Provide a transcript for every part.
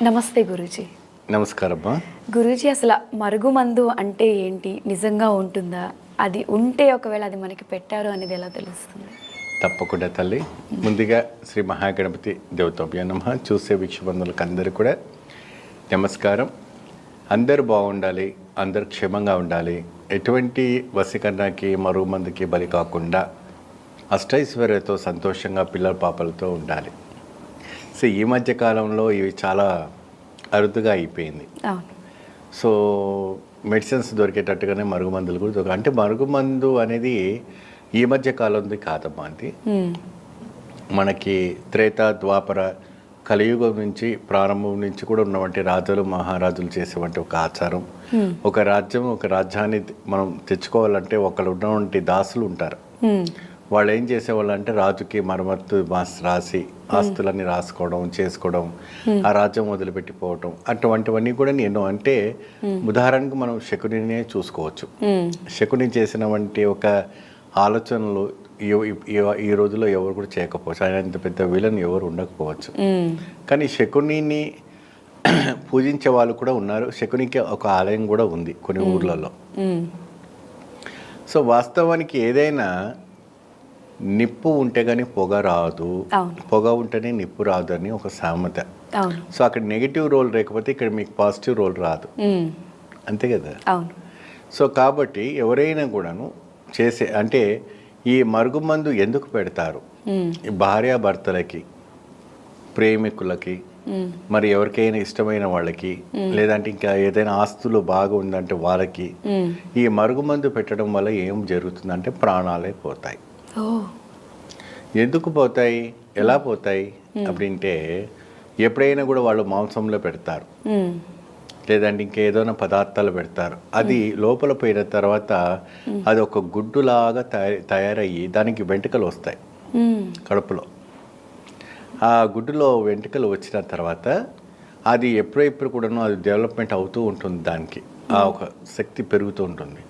నమస్తే గురూజీ. నమస్కారమ్మా. గురూజీ, అసలు మరుగుమందు అంటే ఏంటి? నిజంగా ఉంటుందా? అది ఉంటే ఒకవేళ అది మనకి పెట్టారు అనేది ఎలా తెలుస్తుంది? తప్పకుండా తల్లి. ముందుగా శ్రీ మహాగణపతి దేవతాభ్యో నమః. చూసే వీక్షబంధువులకు అందరూ కూడా నమస్కారం. అందరూ బాగుండాలి, అందరూ క్షేమంగా ఉండాలి, ఎటువంటి వశీకరణకి మరుగుమందుకి బలి కాకుండా అష్టైశ్వర్యతో సంతోషంగా పిల్లల పాపలతో ఉండాలి. సో ఈ మధ్య కాలంలో ఇవి చాలా అరుదుగా అయిపోయింది. సో మెడిసిన్స్ దొరికేటట్టుగానే మరుగుమందులు కూడా దొరక, అంటే మరుగుమందు అనేది ఈ మధ్య కాలంది కాదమ్మా. అది మనకి త్రేత ద్వాపర కలియుగం నుంచి ప్రారంభం నుంచి కూడా ఉన్నవంటి రాజులు మహారాజులు చేసేవంటి ఒక ఆచారం. ఒక రాజ్యం, ఒక రాజ్యాన్ని మనం తెచ్చుకోవాలంటే ఒకళ్ళు ఉన్నవంటి దాసులు ఉంటారు. వాళ్ళు ఏం చేసేవాళ్ళు అంటే రాజుకి మరమ్మత్తు రాసి ఆస్తులన్నీ రాసుకోవడం, చేసుకోవడం, ఆ రాజ్యం వదిలిపెట్టిపోవడం, అటువంటివన్నీ కూడా నేను అంటే ఉదాహరణకు మనం శకునినే చూసుకోవచ్చు. శకుని చేసిన వంటి ఒక ఆలోచనలు ఈ రోజుల్లో ఎవరు కూడా చేయకపోవచ్చు. ఆయన ఇంత పెద్ద విలన్ ఎవరు ఉండకపోవచ్చు. కానీ శకునిని పూజించే వాళ్ళు కూడా ఉన్నారు. శకునికి ఒక ఆలయం కూడా ఉంది కొన్ని ఊర్లలో. సో వాస్తవానికి ఏదైనా నిప్పు ఉంటే కానీ పొగ రాదు, పొగ ఉంటేనే నిప్పు రాదు అని ఒక సామెత. సో అక్కడ నెగిటివ్ రోల్ లేకపోతే ఇక్కడ మీకు పాజిటివ్ రోల్ రాదు, అంతే కదా. సో కాబట్టి ఎవరైనా కూడాను చేసే అంటే ఈ మరుగుమందు ఎందుకు పెడతారు? ఈ భార్యాభర్తలకి, ప్రేమికులకి, మరి ఎవరికైనా ఇష్టమైన వాళ్ళకి, లేదంటే ఇంకా ఏదైనా ఆస్తులు బాగా ఉందంటే వాళ్ళకి ఈ మరుగుమందు పెట్టడం వల్ల ఏం జరుగుతుందంటే ప్రాణాలే పోతాయి. ఎందుకు పోతాయి, ఎలా పోతాయి அப்படிంటే ఎప్పుడైనా కూడా వాళ్ళు మాంసంలో పెడతారు, లేదంటే ఇంకేదైనా పదార్థాలు పెడతారు. అది లోపల పోయిన తర్వాత అది ఒక గుడ్డులాగా తయారయ్యి దానికి వెంట్రుకలు వస్తాయి కడుపులో. ఆ గుడ్డులో వెంట్రుకలు వచ్చిన తర్వాత అది ఎప్పుడెప్పుడు కూడాను అది డెవలప్మెంట్ అవుతూ ఉంటుంది, దానికి ఆ ఒక శక్తి పెరుగుతూ ఉంటుంది.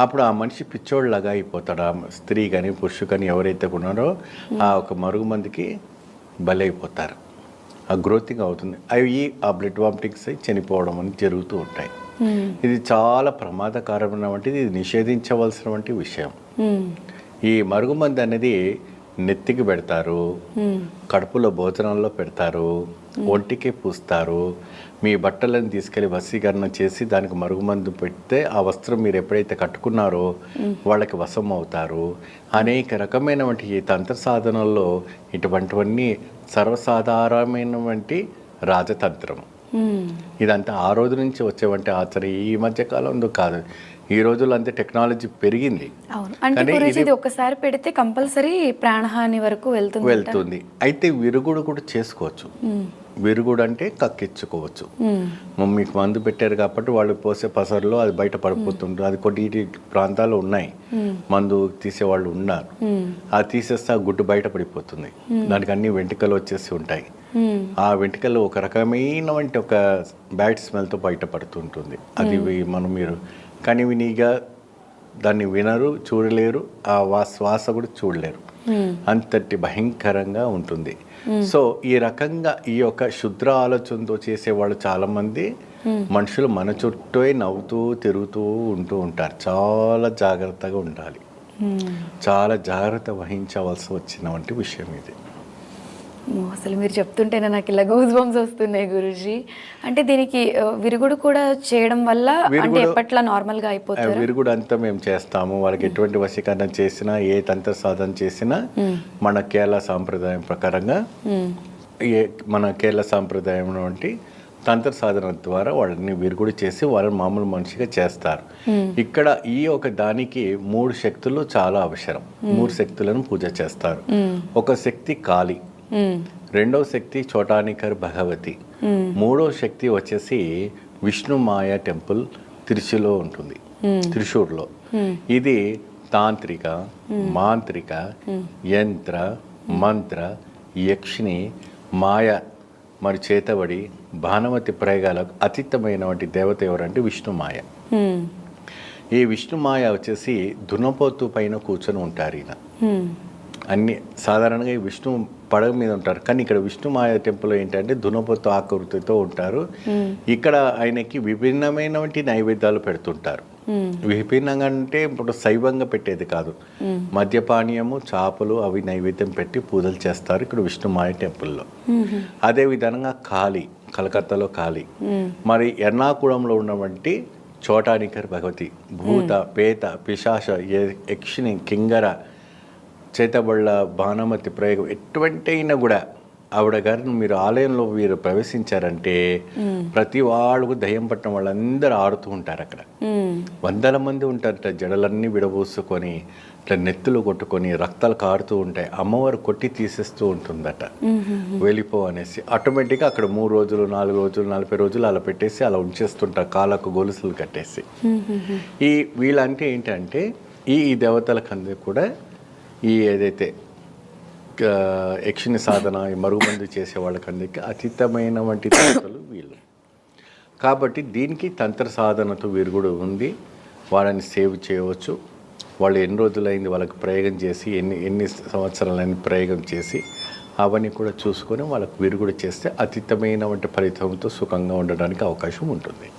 అప్పుడు ఆ మనిషి పిచ్చోళ్ళలాగా అయిపోతాడు. ఆ స్త్రీ కానీ పురుషు కానీ ఎవరైతే ఉన్నారో ఆ ఒక మరుగుమందికి బలైపోతారు. ఆ గ్రోతింగ్ అవుతుంది. అవి ఆ బ్లడ్ వామిటింగ్స్ అయి చనిపోవడం అని జరుగుతూ ఉంటాయి. ఇది చాలా ప్రమాదకరమైన వంటిది, ఇది నిషేధించవలసిన వంటి విషయం. ఈ మరుగుమంది అనేది నెత్తికి పెడతారు, కడుపులో భోజనంలో పెడతారు, ఒంటికి పూస్తారు. మీ బట్టలను తీసుకెళ్ళి వశీకరణ చేసి దానికి మరుగుమందు పెడితే ఆ వస్త్రం మీరు ఎప్పుడైతే కట్టుకున్నారో వాళ్ళకి వశం అవుతారు. అనేక రకమైనటువంటి ఈ తంత్ర సాధనల్లో ఇటువంటివన్నీ సర్వసాధారణమైనటువంటి రాజతంత్రం. ఇదంతా ఆ రోజు నుంచి వచ్చేవంటి ఆచరణ, ఈ మధ్య కాలంలో కాదు. ఈ రోజుల్లో అంతే టెక్నాలజీ పెరిగింది. ఒకసారి పెడితే కంపల్సరీ ప్రాణహాని వరకు వెళ్తుంది. అయితే విరుగుడు కూడా చేసుకోవచ్చు. విరుగుడు అంటే కక్కించుకోవచ్చు. మీకు మందు పెట్టారు కాబట్టి వాళ్ళు పోసే పసరులో అది బయట పడిపోతుంది. అది కొన్ని ప్రాంతాలు ఉన్నాయి, మందు తీసేవాళ్ళు ఉన్నారు. అది తీసేస్తే ఆ గుడ్డు బయట పడిపోతుంది. దానికి అన్ని వెంట్రుకలు వచ్చేసి ఉంటాయి. ఆ వెంట్రుకలు ఒక రకమైన వంటి ఒక బ్యాడ్ స్మెల్తో బయట పడుతుంటుంది. అది మీరు కానీ వినిగా దాన్ని వినరు, చూడలేరు, ఆ శ్వాస కూడా చూడలేరు. అంతటి భయంకరంగా ఉంటుంది. సో ఈ రకంగా ఈ యొక్క శుద్ర ఆలోచనతో చేసేవాళ్ళు చాలామంది మనుషులు మన చుట్టూ నవ్వుతూ తిరుగుతూ ఉంటూ ఉంటారు. చాలా జాగ్రత్తగా ఉండాలి, చాలా జాగ్రత్త వహించవలసి వచ్చినటువంటి విషయం ఇది. అసలు మీరు చెప్తుంటేనే నాకు ఇలా గూస్ బంప్స్ వస్తున్నాయి గురూజీ. అంటే దీనికి విరుగుడు కూడా చేయడం వల్ల అంటే ఎప్పట్లా నార్మల్గా అయిపోతుంది? విరుగుడు అంతా మేము చేస్తాము. వాళ్ళకి ఎటువంటి వశీకరణ చేసినా, ఏ తంత్ర సాధన చేసినా మన కేరళ సాంప్రదాయం ప్రకారంగా మన కేరళ సాంప్రదాయం వంటి తంత్ర సాధన ద్వారా వాళ్ళని విరుగుడు చేసి వాళ్ళని మామూలు మనిషిగా చేస్తారు. ఇక్కడ ఈ ఒక దానికి 3 శక్తులు చాలా అవసరం. 3 శక్తులను పూజ చేస్తారు. ఒక శక్తి కాళీ, రెండవ శక్తి చోటానికర్ భగవతి, మూడవ శక్తి వచ్చేసి విష్ణుమాయ టెంపుల్ త్రిశూర్లో ఉంటుంది, త్రిశూర్లో. ఇది తాంత్రిక, మాంత్రిక, యంత్ర, మంత్ర, యక్షిణి, మాయ మరి చేతబడి, భానుమతి ప్రయోగాలకు అతీతమైనటువంటి దేవత ఎవరంటే విష్ణుమాయ. ఈ విష్ణుమాయ వచ్చేసి దున్నపోతు పైన కూర్చొని ఉంటారు. ఈయన అన్ని సాధారణంగా ఈ విష్ణు పడవ మీద ఉంటారు, కానీ ఇక్కడ విష్ణుమాయ టెంపుల్ ఏంటంటే దునపోతు ఆకృతితో ఉంటారు. ఇక్కడ ఆయనకి విభిన్నమైనటువంటి నైవేద్యాలు పెడుతుంటారు. విభిన్నంగా అంటే ఇప్పుడు శైవంగా పెట్టేది కాదు, మద్యపానీయము చేపలు అవి నైవేద్యం పెట్టి పూజలు చేస్తారు ఇక్కడ విష్ణుమాయ టెంపుల్లో. అదే విధంగా కాళీ, కలకత్తాలో కాళీ, మరి ఎర్నాకుళంలో ఉన్నటువంటి చోటానికర్ భగవతి, భూత పేత పిశాచ యక్షిని కింగర చేతబళ్ళ భానుమతి ప్రయోగం ఎటువంటి అయినా కూడా ఆవిడ గారిని మీరు ఆలయంలో మీరు ప్రవేశించారంటే ప్రతి వాళ్ళకు దయ్యం పట్టిన వాళ్ళందరూ ఆడుతూ ఉంటారు అక్కడ. వందల మంది ఉంటారట, జడలన్నీ విడబోసుకొని ఇట్లా నెత్తులు కొట్టుకొని రక్తాలు కారుతూ ఉంటాయి. అమ్మవారు కొట్టి తీసేస్తూ ఉంటుందట, వెళ్ళిపో అనేసి. ఆటోమేటిక్గా అక్కడ 3 రోజులు 4 రోజులు 40 రోజులు అలా పెట్టేసి అలా ఉంచేస్తుంటారు, కాళ్ళకు గొలుసులు కట్టేసి. ఈ వీళ్ళంటే ఏంటంటే ఈ దేవతలకు అందరూ కూడా ఈ ఏదైతే యక్షిని సాధన, ఈ మరుగుమందు చేసే వాళ్ళకందరికీ అతీతమైనటువంటి దేవతలు వీళ్ళు. కాబట్టి దీనికి తంత్ర సాధనతో వీరు కూడా ఉంది, వాళ్ళని సేవ్ చేయవచ్చు. వాళ్ళు ఎన్ని రోజులైంది వాళ్ళకి ప్రయోగం చేసి, ఎన్ని సంవత్సరాలైంది ప్రయోగం చేసి అవన్నీ కూడా చూసుకొని వాళ్ళకు వీరు కూడా చేస్తే అతీతమైనటువంటి ఫలితంతో సుఖంగా ఉండడానికి అవకాశం ఉంటుంది.